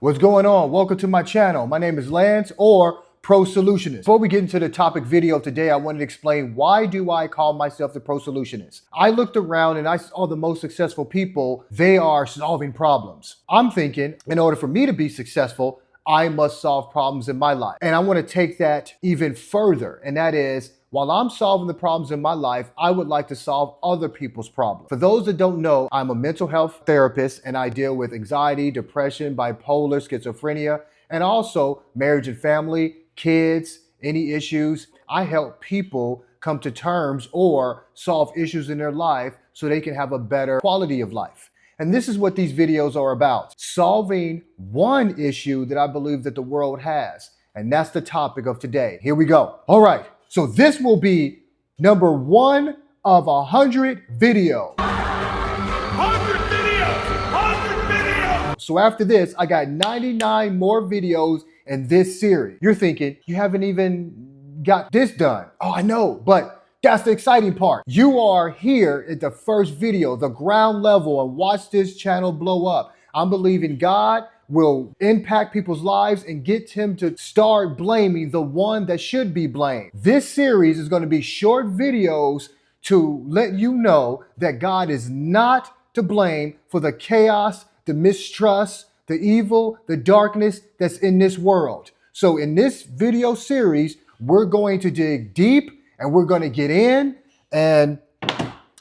What's going on? Welcome to my channel. My name is Lance, or Pro-Solutionist. Before we get into the topic video today, I wanted to explain why do I call myself the Pro-Solutionist. I looked around and I saw the most successful people, they are solving problems. I'm thinking, in order for me to be successful, I must solve problems in my life. And I want to take that even further, and that is, while I'm solving the problems in my life, I would like to solve other people's problems. For those that don't know, I'm a mental health therapist and I deal with anxiety, depression, bipolar, schizophrenia, and also marriage and family, kids, any issues. I help people come to terms or solve issues in their life so they can have a better quality of life. And this is what these videos are about. Solving one issue that I believe that the world has. And that's the topic of today. Here we go. All right. So this will be number 1 of 100 videos. 100 videos! 100 videos! So after this, I got 99 more videos in this series. You're thinking, you haven't even got this done. Oh, I know, but that's the exciting part. You are here at the first video, the ground level, and watch this channel blow up. I'm believing God will impact people's lives and get him to start blaming the one that should be blamed. This series is going to be short videos to let you know that God is not to blame for the chaos, the mistrust, the evil, the darkness that's in this world. So in this video series, we're going to dig deep and we're going to get in, and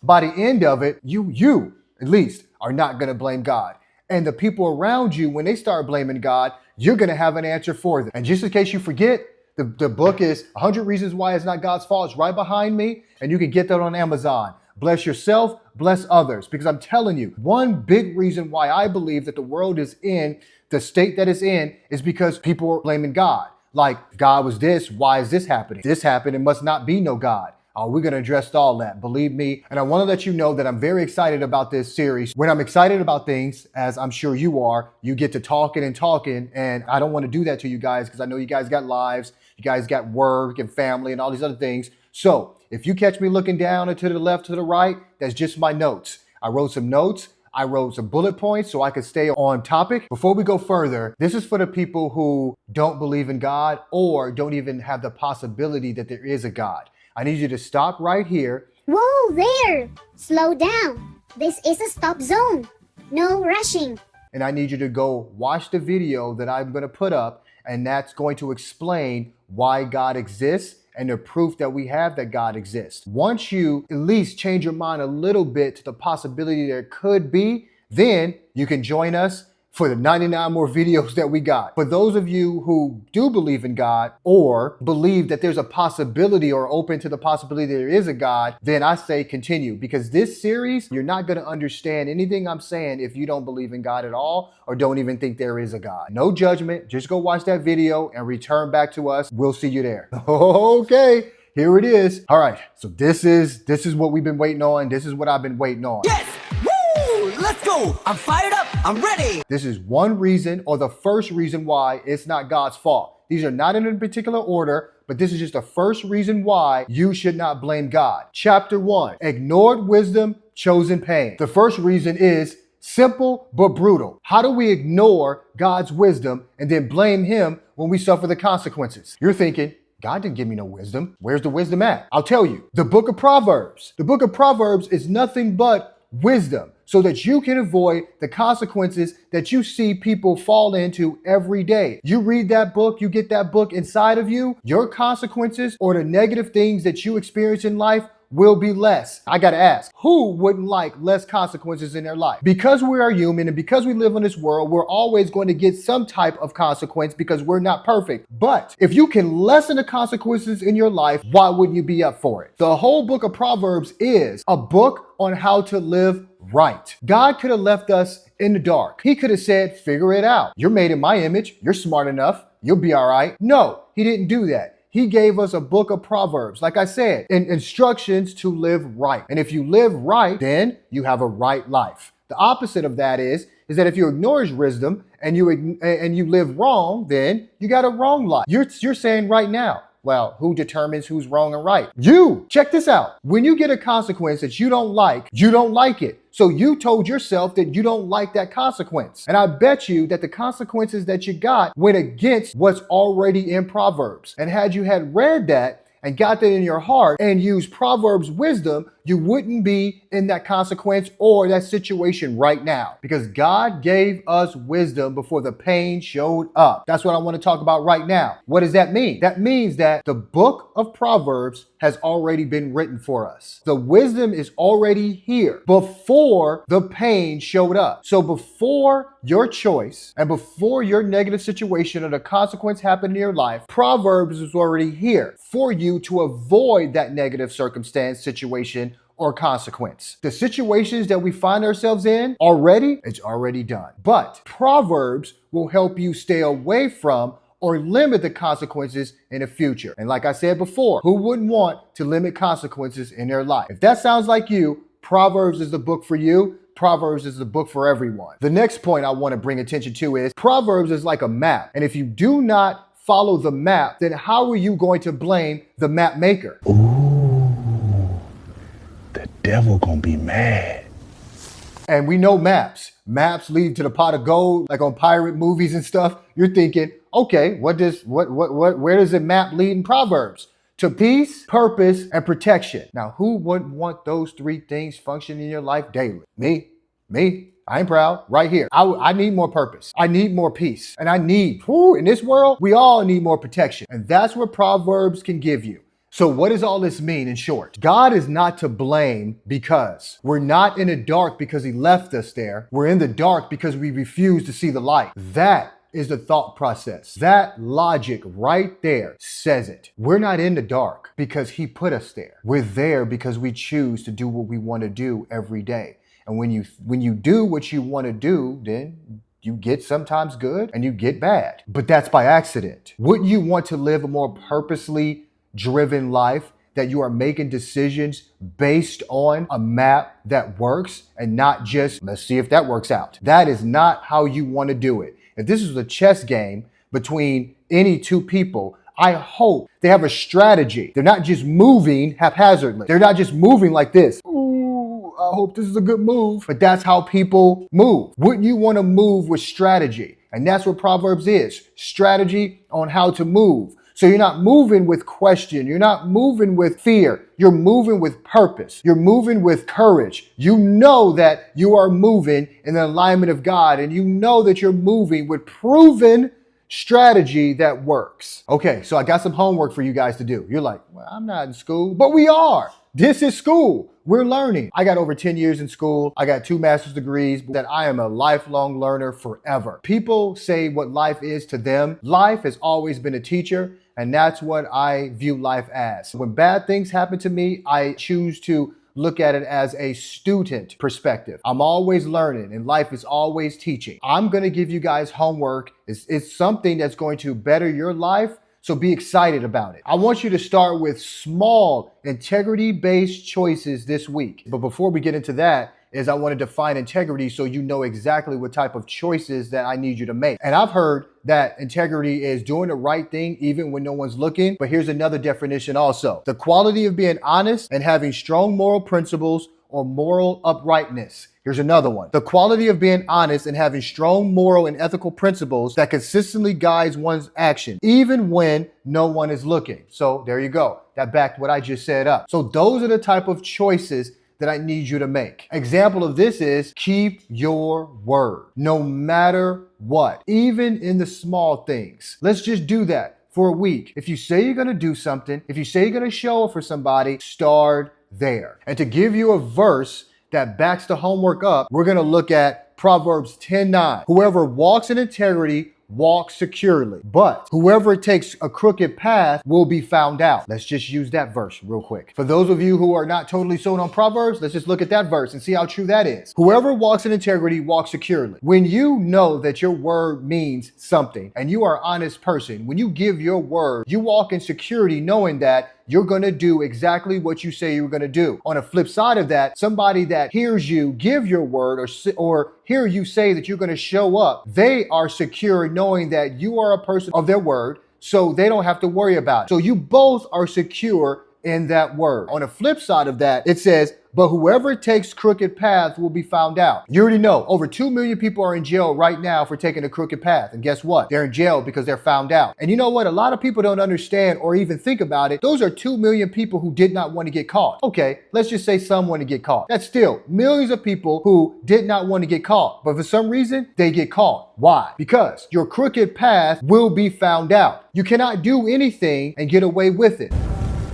by the end of it, you at least are not going to blame God. And the people around you, when they start blaming God, you're going to have an answer for them. And just in case you forget, the book is 100 Reasons Why It's Not God's Fault. It's right behind me, and you can get that on Amazon. Bless yourself, bless others. Because I'm telling you, one big reason why I believe that the world is in the state that it's in is because people are blaming God. Like, God was this, why is this happening? This happened, it must not be no God. We're going to address all that, believe me. And I want to let you know that I'm very excited about this series. When I'm excited about things, as I'm sure you are, you get to talking, and I don't want to do that to you guys because I know you guys got lives, you guys got work and family and all these other things. So if you catch me looking down and to the left, to the right, that's just my notes. I wrote some notes. I wrote some bullet points so I could stay on topic. Before we go further, this is for the people who don't believe in God or don't even have the possibility that there is a God. I need you to stop right here. Whoa there! Slow down. This is a stop zone. No rushing. And I need you to go watch the video that I'm going to put up, and that's going to explain why God exists and the proof that we have that God exists. Once you at least change your mind a little bit to the possibility there could be, then you can join us for the 99 more videos that we got. For those of you who do believe in God or believe that there's a possibility or open to the possibility there is a God, then I say continue, because this series, you're not going to understand anything I'm saying if you don't believe in God at all or don't even think there is a God. No judgment. Just go watch that video and return back to us. We'll see you there. Okay, here it is. All right, so this is what we've been waiting on. This is what I've been waiting on. Yes! Woo! Let's go! I'm fired up! I'm ready! This is one reason, or the first reason why it's not God's fault. These are not in a particular order, but this is just the first reason why you should not blame God. Chapter 1, ignored wisdom, chosen pain. The first reason is simple but brutal. How do we ignore God's wisdom and then blame him when we suffer the consequences? You're thinking, God didn't give me no wisdom. Where's the wisdom at? I'll tell you. The book of Proverbs. The book of Proverbs is nothing but wisdom, so that you can avoid the consequences that you see people fall into every day. You read that book, you get that book inside of you, your consequences or the negative things that you experience in life will be less. I gotta ask, who wouldn't like less consequences in their life? Because we are human and because we live in this world, we're always going to get some type of consequence because we're not perfect. But if you can lessen the consequences in your life, why wouldn't you be up for it? The whole book of Proverbs is a book on how to live right. God could have left us in the dark. He could have said, figure it out. You're made in my image. You're smart enough. You'll be all right. No, he didn't do that. He gave us a book of Proverbs, like I said, and instructions to live right. And if you live right, then you have a right life. The opposite of that is that if you ignore his wisdom and you live wrong, then you got a wrong life. You're saying right now, well, who determines who's wrong and right? You. Check this out. When you get a consequence that you don't like it. So you told yourself that you don't like that consequence. And I bet you that the consequences that you got went against what's already in Proverbs. And had you had read that and got that in your heart and used Proverbs wisdom, you wouldn't be in that consequence or that situation right now, because God gave us wisdom before the pain showed up. That's what I want to talk about right now. What does that mean? That means that the book of Proverbs has already been written for us. The wisdom is already here before the pain showed up. So before your choice and before your negative situation or the consequence happened in your life, Proverbs is already here for you to avoid that negative circumstance, situation, or consequence. The situations that we find ourselves in already, it's already done. But Proverbs will help you stay away from or limit the consequences in the future. And like I said before, who wouldn't want to limit consequences in their life? If that sounds like you, Proverbs is the book for you. Proverbs is the book for everyone. The next point I want to bring attention to is Proverbs is like a map. And if you do not follow the map, then how are you going to blame the map maker? The devil gonna be mad. And we know maps. Maps lead to the pot of gold, like on pirate movies and stuff. You're thinking, okay, where does the map lead in Proverbs? To peace, purpose, and protection. Now, who wouldn't want those three things functioning in your life daily? Me. I ain't proud. Right here. I need more purpose. I need more peace. And I need, in this world, we all need more protection. And that's what Proverbs can give you. So what does all this mean in short? God is not to blame because we're not in the dark because he left us there. We're in the dark because we refuse to see the light. That is the thought process. That logic right there says it. We're not in the dark because he put us there. We're there because we choose to do what we want to do every day. And when you do what you want to do, then you get sometimes good and you get bad. But that's by accident. Wouldn't you want to live a more purposely driven life, that you are making decisions based on a map that works and not just, let's see if that works out? That is not how you want to do it. If this is a chess game between any two people, I hope they have a strategy. They're not just moving haphazardly. They're not just moving like this. Ooh, I hope this is a good move. But that's how people move. Wouldn't you want to move with strategy? And that's what Proverbs is. Strategy on how to move. So you're not moving with question. You're not moving with fear. You're moving with purpose. You're moving with courage. You know that you are moving in the alignment of God, and you know that you're moving with proven strategy that works. Okay, so I got some homework for you guys to do. You're like, well, I'm not in school, but we are. This is school. We're learning. I got over 10 years in school. I got 2 master's degrees, that I am a lifelong learner forever. People say what life is to them. Life has always been a teacher, and that's what I view life as. When bad things happen to me, I choose to look at it as a student perspective. I'm always learning, and life is always teaching. I'm going to give you guys homework. It's something that's going to better your life. So be excited about it. I want you to start with small integrity-based choices this week. But before we get into that, I want to define integrity so you know exactly what type of choices that I need you to make. And I've heard that integrity is doing the right thing even when no one's looking. But here's another definition also. The quality of being honest and having strong moral principles or moral uprightness. Here's another one. The quality of being honest and having strong moral and ethical principles that consistently guides one's action, even when no one is looking. So there you go. That backed what I just said up. So those are the type of choices that I need you to make. Example of this is keep your word, no matter what, even in the small things. Let's just do that for a week. If you say you're going to do something, if you say you're going to show up for somebody, start there. And to give you a verse that backs the homework up, we're going to look at Proverbs 10:9. Whoever walks in integrity walks securely, but whoever takes a crooked path will be found out. Let's just use that verse real quick. For those of you who are not totally sold on Proverbs, let's just look at that verse and see how true that is. Whoever walks in integrity walks securely. When you know that your word means something and you are an honest person, when you give your word, you walk in security knowing that you're going to do exactly what you say you're going to do. On the flip side of that, somebody that hears you give your word or hear you say that you're going to show up, they are secure knowing that you are a person of their word, so they don't have to worry about it. So you both are secure in that word. On the flip side of that, it says, but whoever takes crooked paths will be found out. You already know, over 2 million people are in jail right now for taking a crooked path. And guess what? They're in jail because they're found out. And you know what? A lot of people don't understand or even think about it. Those are 2 million people who did not want to get caught. Okay, let's just say some want to get caught. That's still millions of people who did not want to get caught, but for some reason, they get caught. Why? Because your crooked path will be found out. You cannot do anything and get away with it.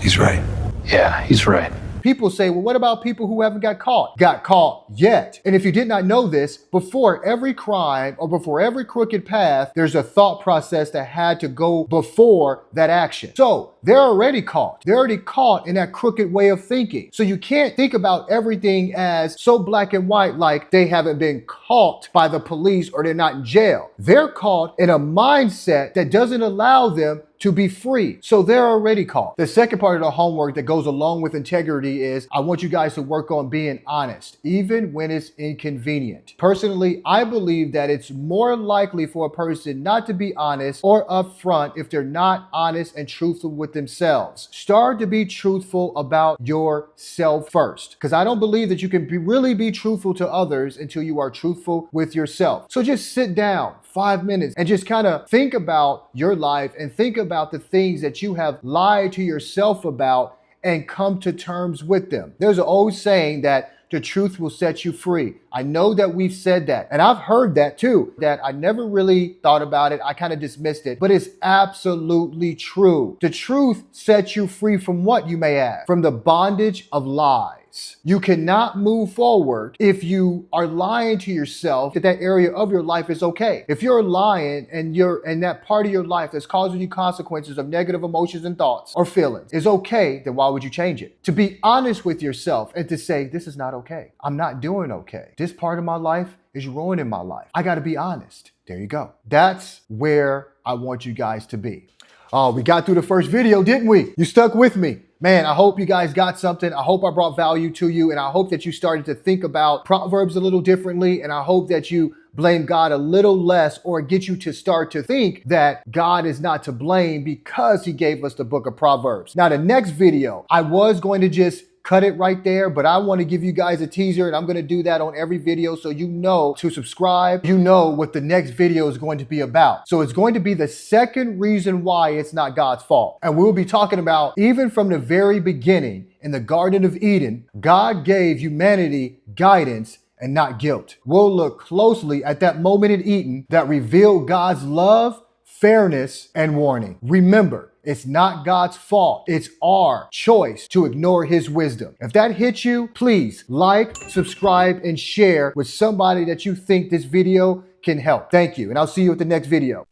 He's right. Yeah, he's right. People say, well, what about people who haven't got caught yet? And if you did not know this, before every crime or before every crooked path, there's a thought process that had to go before that action. So they're already caught. They're already caught in that crooked way of thinking. So you can't think about everything as so black and white, like they haven't been caught by the police or they're not in jail. They're caught in a mindset that doesn't allow them to be free. So they're already caught. The second part of the homework that goes along with integrity is I want you guys to work on being honest, even when it's inconvenient. Personally, I believe that it's more likely for a person not to be honest or upfront if they're not honest and truthful with themselves. Start to be truthful about yourself first, because I don't believe that you can really be truthful to others until you are truthful with yourself. So just sit down 5 minutes and just kind of think about your life and think about the things that you have lied to yourself about and come to terms with them. There's an old saying that the truth will set you free. I know that we've said that, and I've heard that too, that I never really thought about it. I kind of dismissed it, but it's absolutely true. The truth sets you free from what, you may ask? From the bondage of lies. You cannot move forward if you are lying to yourself that area of your life is okay. If you're lying and that part of your life that's causing you consequences of negative emotions and thoughts or feelings is okay, then why would you change it? To be honest with yourself and to say, this is not okay. I'm not doing okay. This part of my life is ruining my life. I got to be honest. There you go. That's where I want you guys to be. Oh, we got through the first video, didn't we? You stuck with me. Man, I hope you guys got something. I hope I brought value to you, and I hope that you started to think about Proverbs a little differently, and I hope that you blame God a little less, or get you to start to think that God is not to blame because he gave us the book of Proverbs. Now, the next video, I was going to just cut it right there, but I want to give you guys a teaser, and I'm going to do that on every video so you know to subscribe. You know what the next video is going to be about. So it's going to be the second reason why it's not God's fault. And we'll be talking about, even from the very beginning in the Garden of Eden, God gave humanity guidance and not guilt. We'll look closely at that moment in Eden that revealed God's love, fairness, and warning. Remember, it's not God's fault. It's our choice to ignore his wisdom. If that hits you, please like, subscribe, and share with somebody that you think this video can help. Thank you, and I'll see you at the next video.